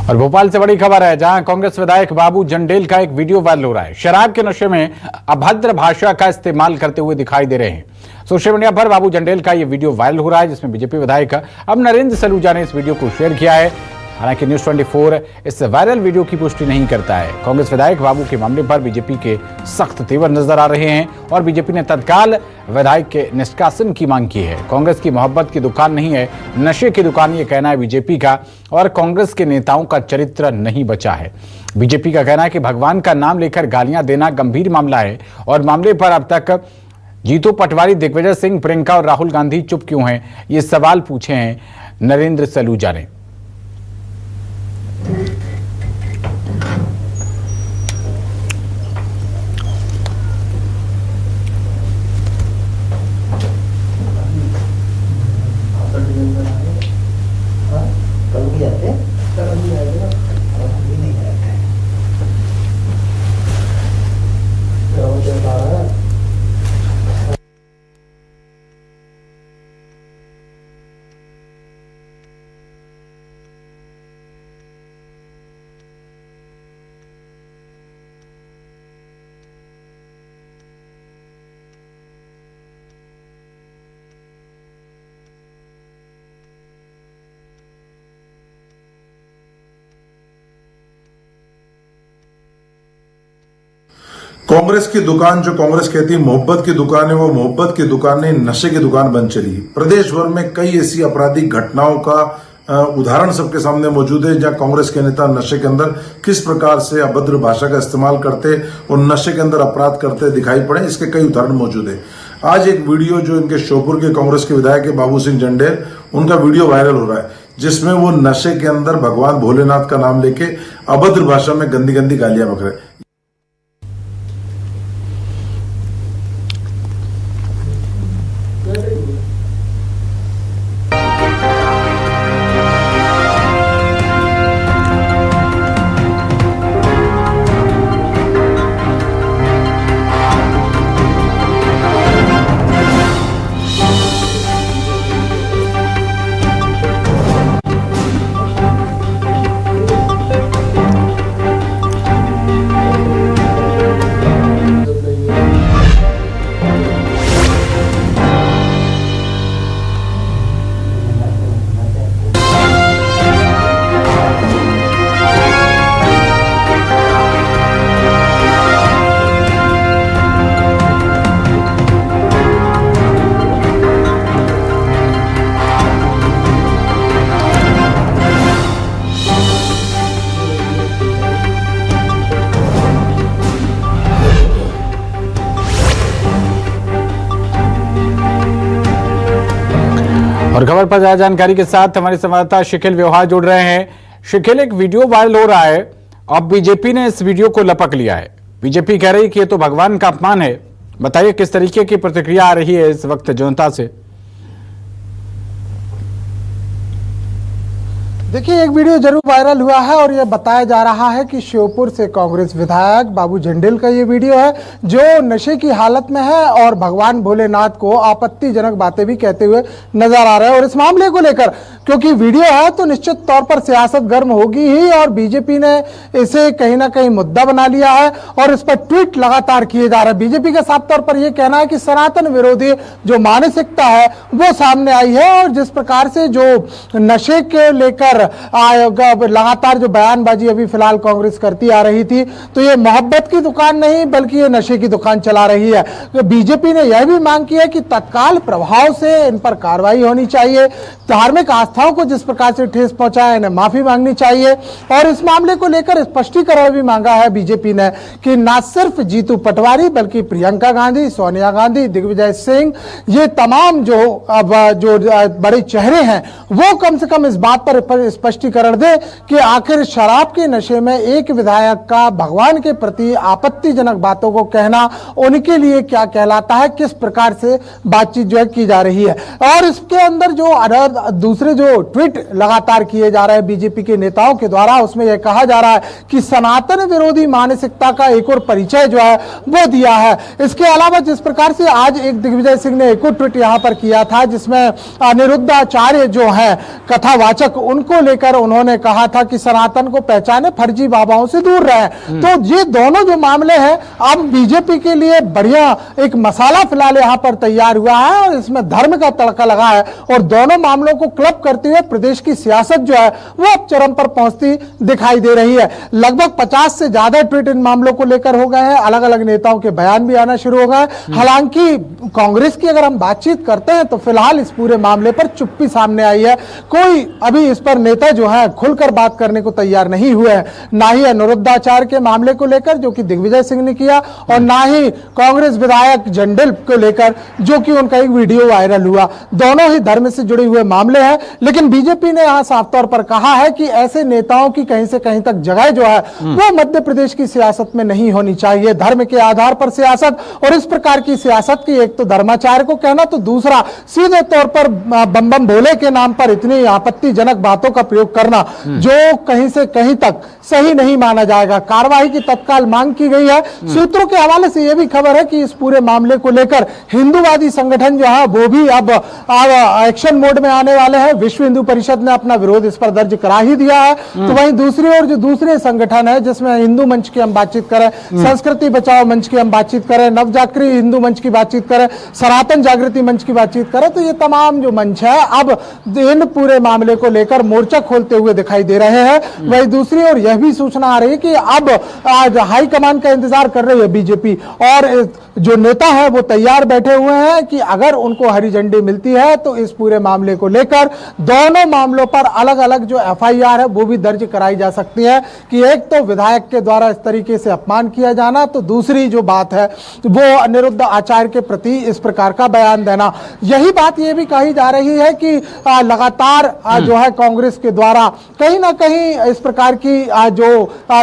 और भोपाल से बड़ी खबर है, जहां कांग्रेस विधायक बाबू जंडेल का एक वीडियो वायरल हो रहा है। शराब के नशे में अभद्र भाषा का इस्तेमाल करते हुए दिखाई दे रहे हैं। सोशल मीडिया पर बाबू जंडेल का ये वीडियो वायरल हो रहा है, जिसमें बीजेपी विधायक अब नरेंद्र सलूजा ने इस वीडियो को शेयर किया है। हालांकि न्यूज 24 इस वायरल वीडियो की पुष्टि नहीं करता है। कांग्रेस विधायक बाबू के मामले पर बीजेपी के सख्त तेवर नजर आ रहे हैं और बीजेपी ने तत्काल विधायक के निष्कासन की मांग की है। कांग्रेस की मोहब्बत की दुकान नहीं है, नशे की दुकान, ये कहना है बीजेपी का। और कांग्रेस के नेताओं का चरित्र नहीं बचा है। बीजेपी का कहना है कि भगवान का नाम लेकर गालियां देना गंभीर मामला है और मामले पर अब तक जीतू पटवारी, दिग्विजय सिंह, प्रियंका और राहुल गांधी चुप क्यों हैं, ये सवाल पूछे हैं नरेंद्र सलूजा ने। कल भी आते हैं, कल भी आएगा, और अभी नहीं आते हैं। कांग्रेस की दुकान, जो कांग्रेस कहती है मोहब्बत की दुकान है, वो मोहब्बत की दुकान नहीं, नशे की दुकान बन चली। प्रदेश भर में कई ऐसी आपराधिक घटनाओं का उदाहरण सबके सामने मौजूद है, जहां कांग्रेस के नेता नशे के अंदर किस प्रकार से अभद्र भाषा का इस्तेमाल करते और नशे के अंदर अपराध करते दिखाई पड़े। इसके कई उदाहरण मौजूद है। आज एक वीडियो जो इनके श्योपुर के कांग्रेस के विधायक है बाबू सिंह जंडेल, उनका वीडियो वायरल हो रहा है, जिसमें वो नशे के अंदर भगवान भोलेनाथ का नाम लेके अभद्र भाषा में गंदी गंदी गालियां बक रहे। और खबर पर ज्यादा जानकारी के साथ हमारे संवाददाता शिखिल व्यवहार जुड़ रहे हैं। शिखिल, एक वीडियो वायरल हो रहा है, अब बीजेपी ने इस वीडियो को लपक लिया है। बीजेपी कह रही है कि ये तो भगवान का अपमान है। बताइए किस तरीके की प्रतिक्रिया आ रही है इस वक्त जनता से। देखिए, एक वीडियो जरूर वायरल हुआ है और यह बताया जा रहा है कि श्योपुर से कांग्रेस विधायक बाबू जंडेल का ये वीडियो है, जो नशे की हालत में है और भगवान भोलेनाथ को आपत्तिजनक बातें भी कहते हुए नजर आ रहे हैं। और इस मामले को लेकर क्योंकि वीडियो है तो निश्चित तौर पर सियासत गर्म होगी ही, और बीजेपी ने इसे कहीं ना कहीं मुद्दा बना लिया है और इस पर ट्वीट लगातार किए जा रहे हैं। बीजेपी का साफ तौर पर यह कहना है कि सनातन विरोधी जो मानसिकता है वो सामने आई है, और जिस प्रकार से जो नशे के लेकर लगातार जो बयानबाजी अभी फिलहाल कांग्रेस करती आ रही थी, तो ये मोहब्बत की दुकान नहीं बल्कि ये नशे की दुकान चला रही है। तो बीजेपी ने यह भी मांग की है कि तत्काल प्रभाव से इन पर कार्रवाई होनी चाहिए। धार्मिक आस्थाओं को जिस प्रकार से ठेस पहुंचा है, इन्हें माफी मांगनी चाहिए। और इस मामले को लेकर स्पष्टीकरण भी मांगा है बीजेपी ने कि न सिर्फ जीतू पटवारी बल्कि प्रियंका गांधी, सोनिया गांधी, दिग्विजय सिंह, ये तमाम जो बड़े चेहरे हैं वो कम से कम इस बात पर स्पष्टीकरण दे कि आखिर शराब के नशे में एक विधायक का भगवान के प्रति आपत्तिजनक बातों को कहना उनके लिए क्या कहलाता है, किस प्रकार से बातचीत जो है की जा रही है। और इसके अंदर जो दूसरे जो ट्वीट लगातार किए जा रहे हैं बीजेपी के नेताओं के द्वारा, उसमें यह कहा जा रहा है कि सनातन विरोधी मानसिकता का एक और परिचय जो है वो दिया है। इसके अलावा जिस प्रकार से आज एक दिग्विजय सिंह ने एक और ट्वीट यहां पर किया था, जिसमें अनिरुद्धाचार्य जो है कथावाचक, उनको को लेकर उन्होंने कहा था कि सनातन को पहचाने, फर्जी बाबाओं से दूर रहे। तो ये दोनों जो मामले हैं, अब बीजेपी के लिए बढ़िया एक मसाला फिलहाल यहाँ पर तैयार हुआ है और इसमें धर्म का तड़का लगा है और दोनों मामलों को क्लब करते हुए प्रदेश की सियासत जो है वो अब चरम पर पहुंचती दिखाई दे रही है। लगभग 50 से ज्यादा ट्वीट इन मामलों को लेकर हो गए हैं, अलग अलग नेताओं के बयान भी आना शुरू हो गए। हालांकि कांग्रेस की अगर हम बातचीत करते हैं तो फिलहाल इस पूरे मामले पर चुप्पी सामने आई है। कोई अभी इस पर नेता जो है खुलकर बात करने को तैयार नहीं हुए हैं, ना ही अनिरुद्धाचार्य के मामले को लेकर जो कि दिग्विजय सिंह ने किया और ना ही कांग्रेस विधायक जंडेल को लेकर जो कि उनका एक वीडियो वायरल हुआ। दोनों ही धर्म से जुड़े हुए मामले हैं, लेकिन बीजेपी ने यहां साफ तौर पर कहा है कि ऐसे नेताओं की कहीं से कहीं तक जगह जो है वो मध्य प्रदेश की सियासत में नहीं होनी चाहिए। धर्म के आधार पर सियासत और इस प्रकार की सियासत की एक तो धर्माचार्य को कहना, तो दूसरा सीधे तौर पर बम बम भोले के नाम पर इतनी आपत्तिजनक बातों का प्रयोग करना जो कहीं से कहीं तक सही नहीं माना जाएगा। कार्रवाई की तत्काल मांग की गई है। सूत्रों के हवाले से यह भी खबर है कि इस पूरे मामले को लेकर हिंदूवादी संगठन जो है वो भी अब एक्शन मोड में आने वाले हैं। विश्व हिंदू परिषद ने अपना विरोध इस पर दर्ज करा ही दिया है। तो वहीं दूसरी ओर जो दूसरे संगठन है, जिसमें हिंदू मंच की हम बातचीत करें, संस्कृति बचाओ मंच की हम बातचीत करें, नवजागृति हिंदू मंच की बातचीत करें, सनातन जागृति मंच की बातचीत करें, तो ये तमाम जो मंच है अब इन पूरे मामले को लेकर मोर्चा खोलते हुए दिखाई दे रहे हैं। वहीं दूसरी ओर यह भी सूचना आ रही है कि अब आज हाईकमान का इंतजार कर रही है बीजेपी और जो नेता है वो तैयार बैठे हुए हैं कि अगर उनको हरी झंडी मिलती है तो इस पूरे मामले को लेकर दोनों मामलों पर अलग अलग जो एफआईआर है वो भी दर्ज कराई जा सकती है कि एक तो विधायक के द्वारा इस तरीके से अपमान किया जाना, तो दूसरी जो बात है वो अनिरुद्ध आचार्य के प्रति इस प्रकार का बयान देना। यही बात ये भी कही जा रही है कि लगातार जो है कांग्रेस के द्वारा कहीं ना कहीं इस प्रकार की जो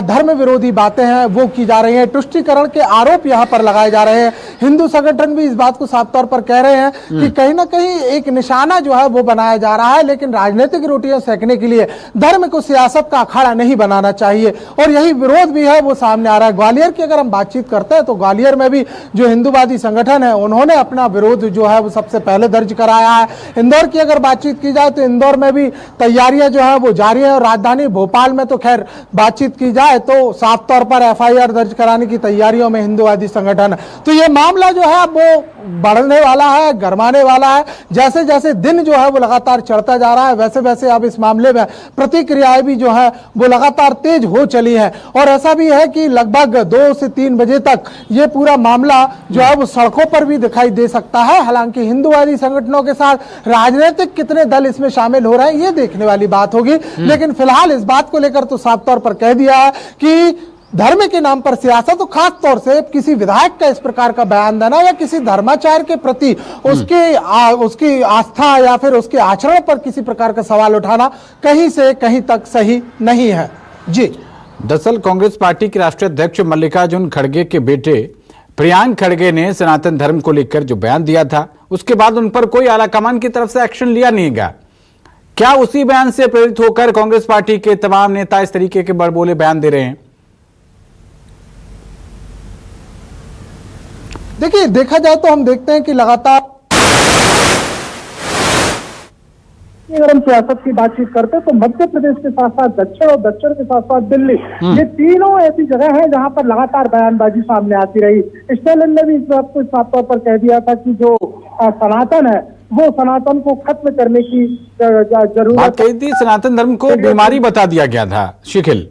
धर्म विरोधी बातें हैं वो की जा रही हैं, तुष्टीकरण के आरोप यहां पर लगाए जा रहे हैं। हिंदू संगठन भी इस बात को साफ तौर पर कह रहे हैं कि कहीं ना कहीं एक निशाना जो है वो बनाया जा रहा है, लेकिन राजनीतिक रोटियां सेकने के लिए धर्म को सियासत का अखाड़ा नहीं बनाना चाहिए और यही विरोध भी है वो सामने आ रहा है। ग्वालियर की अगर हम बातचीत करते हैं तो ग्वालियर में भी जो हिंदूवादी संगठन है उन्होंने अपना विरोध जो है वो सबसे पहले दर्ज कराया है। इंदौर की अगर बातचीत की जाए तो इंदौर में भी तैयारियां जो है वो जारी है और राजधानी भोपाल में तो खैर बातचीत की जाए तो साफ तौर पर एफआईआर दर्ज कराने की तैयारियों में हिंदूवादी संगठन। तो ये मामला जो है वो बढ़ने वाला है, गरमाने वाला है। जैसे जैसे दिन जो है वो लगातार चढ़ता जा रहा है वैसे वैसे अब इस मामले में प्रतिक्रियाएं भी जो है वो लगातार तेज हो चली है और ऐसा भी है कि लगभग 2 से 3 बजे तक ये पूरा मामला जो है वो सड़कों पर भी दिखाई दे सकता है। हालांकि हिंदूवादी संगठनों के साथ राजनीतिक कितने दल इसमें शामिल हो रहे हैं ये देखने वाली बात होगी, लेकिन फिलहाल इस बात को लेकर तो साफ तौर पर कह दिया है कि धर्म के नाम पर सियासत, तो खास तौर से किसी विधायक का इस प्रकार का बयान देना या किसी धर्माचार्य के प्रति उसकी आस्था या फिर उसके आचरण पर किसी प्रकार का सवाल उठाना कहीं से कहीं तक सही नहीं है। जी, दरअसल कांग्रेस पार्टी के राष्ट्रीय अध्यक्ष मल्लिकार्जुन खड़गे के बेटे प्रियांक खड़गे ने सनातन धर्म को लेकर जो बयान दिया था उसके बाद उन पर कोई आलाकमान की तरफ से एक्शन लिया नहीं गया। क्या उसी बयान से प्रेरित होकर कांग्रेस पार्टी के तमाम नेता इस तरीके के बड़बोले बयान दे रहे हैं? देखिए, देखा जाए तो हम देखते हैं कि लगातार अगर हम सियासत की बातचीत करते हैं तो मध्य प्रदेश के साथ साथ दक्षिण और दक्षिण के साथ साथ दिल्ली, ये तीनों ऐसी जगह हैं जहां पर लगातार बयानबाजी सामने आती रही। स्टालिन ने भी इस बात को साफ तौर पर कह दिया था कि जो सनातन है वो सनातन को खत्म करने की जरूरत बात कही थी। सनातन धर्म को बीमारी बता दिया गया था। शिखिल,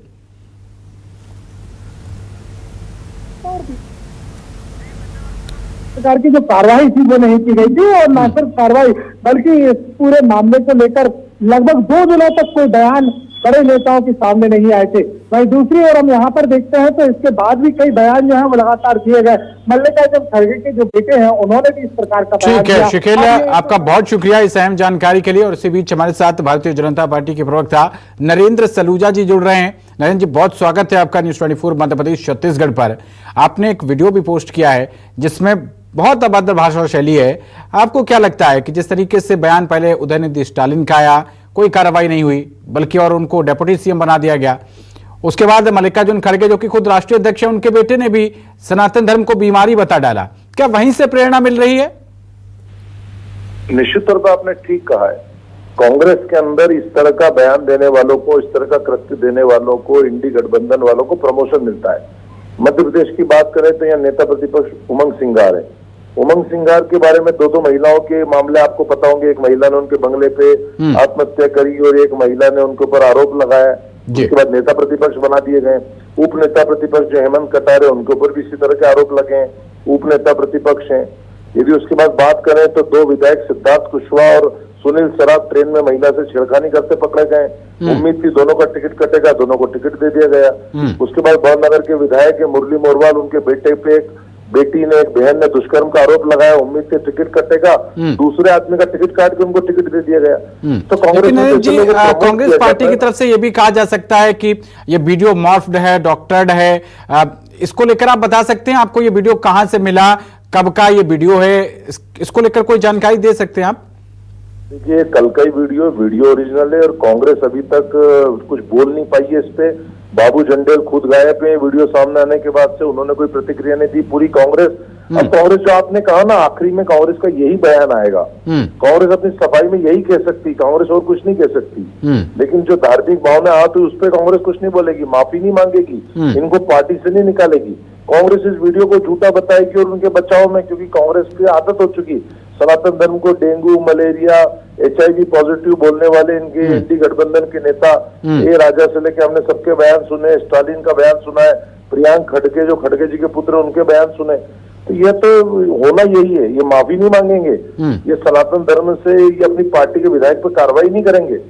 प्रकार की जो कार्रवाई थी वो नहीं की गई थी और न सिर्फ कार्रवाई बल्कि इस पूरे मामले को लेकर लगभग 2 दिनों तक कोई बयान बड़े नेताओं के सामने नहीं आए थे। वहीं दूसरी ओर हम यहाँ पर देखते हैं तो इसके बाद भी कई बयान जो है वो लगातार दिए गए। मल्लिकार्जुन खड़गे के जो बेटे हैं उन्होंने भी इस प्रकार का बयान ठीक है। शिखिल, आपका बहुत शुक्रिया इस अहम जानकारी के लिए। और इसी बीच हमारे साथ भारतीय जनता पार्टी के प्रवक्ता नरेंद्र सलूजा जी जुड़ रहे हैं। नरेंद्र जी, बहुत स्वागत है आपका न्यूज 24 मध्य प्रदेश छत्तीसगढ़ पर। आपने एक वीडियो भी पोस्ट किया है जिसमें बहुत अभद्र भाषा और शैली है। आपको क्या लगता है कि जिस तरीके से बयान पहले उदयनिधि स्टालिन का आया, कोई कार्रवाई नहीं हुई बल्कि और उनको डेप्यूटी सीएम बना दिया गया, उसके बाद मल्लिकार्जुन खड़गे जो कि खुद राष्ट्रीय अध्यक्ष है उनके बेटे ने भी सनातन धर्म को बीमारी बता डाला, क्या वहीं से प्रेरणा मिल रही है? निश्चित तौर पर आपने ठीक कहा है कांग्रेस के अंदर इस तरह का बयान देने वालों को, इस तरह का कृत्य देने वालों को, इंडी गठबंधन वालों को प्रमोशन मिलता है। मध्य प्रदेश की बात करें तो यहाँ नेता प्रतिपक्ष उमंग सिंगार है। उमंग सिंगार के बारे में दो महिलाओं के मामले आपको पता होंगे। एक महिला ने उनके बंगले पे आत्महत्या करी और एक महिला ने उनके ऊपर आरोप लगाया। उसके बाद नेता प्रतिपक्ष बना दिए गए। उप नेता प्रतिपक्ष जो हेमंत कटार है उनके ऊपर भी इसी तरह के आरोप लगे हैं, उप नेता प्रतिपक्ष हैं। यदि उसके बाद बात करें तो दो विधायक सिद्धार्थ कुशवाहा और सुनील सराफ ट्रेन में महिला से छेड़खानी करते पकड़े गए। उम्मीद थी दोनों का टिकट कटेगा, दोनों को टिकट दे दिया गया। उसके बाद बड़नगर के विधायक मुरली मोरवाल, उनके बेटे पे एक बेटी ने, एक बहन ने दुष्कर्म का आरोप लगाया। उम्मीद थी टिकट कटेगा, दूसरे आदमी का टिकट काट के उनको टिकट दे दिया गया। तो कांग्रेस पार्टी की तरफ से ये भी कहा जा सकता है कि ये वीडियो मॉर्फ्ड है, डॉक्टर्ड है। इसको लेकर आप बता सकते हैं, आपको ये वीडियो कहां से मिला, कब का ये वीडियो है, इसको लेकर कोई जानकारी दे सकते हैं आप? देखिए, कल का ही वीडियो ओरिजिनल है और कांग्रेस अभी तक कुछ बोल नहीं पाई है इस पे। बाबू जंडेल खुद गायब है वीडियो सामने आने के बाद से, उन्होंने कोई प्रतिक्रिया नहीं दी। पूरी कांग्रेस, अब कांग्रेस जो आपने कहा ना, आखिरी में कांग्रेस का यही बयान आएगा। कांग्रेस अपनी सफाई में यही कह सकती, कांग्रेस और कुछ नहीं कह सकती। लेकिन जो धार्मिक भावना आती है उस पर कांग्रेस कुछ नहीं बोलेगी, माफी नहीं मांगेगी, इनको पार्टी से नहीं निकालेगी। कांग्रेस इस वीडियो को झूठा बताएगी और उनके बचाव में, क्योंकि कांग्रेस की आदत हो चुकी सनातन धर्म को डेंगू, मलेरिया, HIV पॉजिटिव बोलने वाले इनके इंडी गठबंधन के नेता ए राजा से लेके हमने सबके बयान सुने, स्टालिन का बयान सुना है, प्रियांक खड़गे जो खड़गे जी के पुत्र उनके बयान सुने। तो ये तो होना यही है, ये माफी नहीं मांगेंगे, ये सनातन धर्म से, ये अपनी पार्टी के विधायक पर कार्रवाई नहीं करेंगे,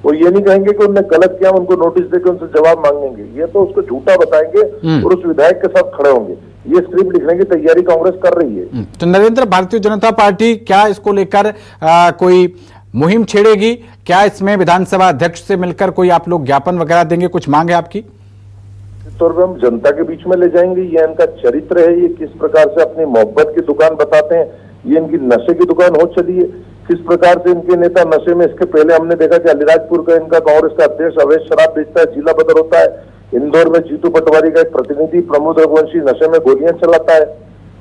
वो ये नहीं कहेंगे कि उनने गलत किया, उनको नोटिस देकर उनसे जवाब मांगेंगे। ये तो उसको झूठा बताएंगे और उस विधायक के साथ खड़े होंगे। ये स्क्रिप्ट लिखने की तैयारी कांग्रेस कर रही है। तो नरेंद्र, भारतीय जनता पार्टी क्या इसको लेकर कोई मुहिम छेड़ेगी? क्या इसमें विधानसभा अध्यक्ष से मिलकर कोई आप लोग ज्ञापन वगैरह देंगे? कुछ मांग है आपकी? तौर पर हम जनता के बीच में ले जाएंगे। ये इनका चरित्र है, ये किस प्रकार से अपनी मोहब्बत की दुकान बताते हैं, ये इनकी नशे की दुकान हो चली है। किस प्रकार से इनके नेता नशे में, इसके पहले हमने देखा कि अलीराजपुर का इनका कांग्रेस का अध्यक्ष अवैध शराब बेचता है, जिला बदर होता है। इंदौर में जीतू पटवारी का एक प्रतिनिधि प्रमोद रघुवंशी नशे में गोलियां चलाता है।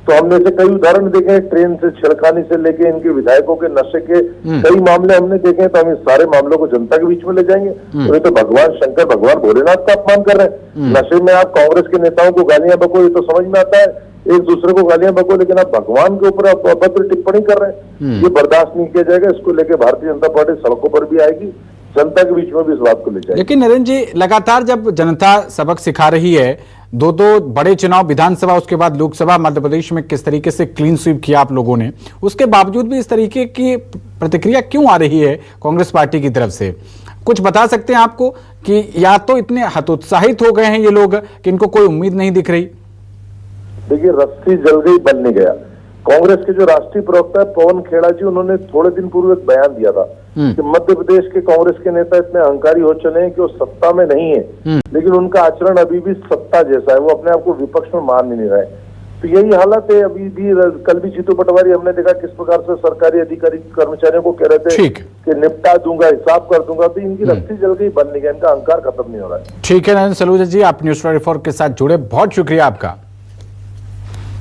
तो हमने से कई उदाहरण देखे हैं, ट्रेन से छेड़खानी से लेके इनके विधायकों के नशे के कई मामले हमने देखे हैं। तो हम इस सारे मामलों को जनता के बीच में ले जाएंगे। तो ये तो भगवान शंकर, भगवान भोलेनाथ का अपमान कर रहे हैं। नशे में आप कांग्रेस के नेताओं को गालियां बको, ये तो समझ में आता है, एक दूसरे को गालियां बको, लेकिन आप भगवान के ऊपर अभद्र टिप्पणी कर रहे हैं। ये बर्दाश्त नहीं किया जाएगा। इसको लेकर भारतीय जनता पार्टी सड़कों पर भी आएगी, जनता के बीच में भी इस बात को ले जाएगी। लेकिन नरेंद्र जी, लगातार जब जनता सबक सिखा रही है, दो बड़े चुनाव, विधानसभा उसके बाद लोकसभा, मध्य प्रदेश में किस तरीके से क्लीन स्वीप किया आप लोगों ने, उसके बावजूद भी इस तरीके की प्रतिक्रिया क्यों आ रही है कांग्रेस पार्टी की तरफ से? कुछ बता सकते हैं आपको कि या तो इतने हतोत्साहित हो गए हैं ये लोग कि इनको कोई उम्मीद नहीं दिख रही? देखिए, रस्सी जल गई, बल नहीं गया। कांग्रेस के जो राष्ट्रीय प्रवक्ता है पवन खेड़ा जी, उन्होंने थोड़े दिन पूर्व एक बयान दिया था कि मध्य प्रदेश के कांग्रेस के नेता इतने अहंकारी हो चले हैं कि वो सत्ता में नहीं है, लेकिन उनका आचरण अभी भी सत्ता जैसा है, वो अपने आप को विपक्ष में मान नहीं रहा है। तो यही हालत है अभी भी। कल भी जीतू पटवारी हमने देखा किस प्रकार से सरकारी अधिकारी कर्मचारियों को कह रहे थे कि निपटा दूंगा, हिसाब कर दूंगा। तो इनकी रस्सी जल गई, बन नहीं गया, इनका अहंकार खत्म नहीं हो रहा है। ठीक है नरेंद्र सलूजा जी, आप न्यूज़ 24 के साथ जुड़े, बहुत शुक्रिया आपका।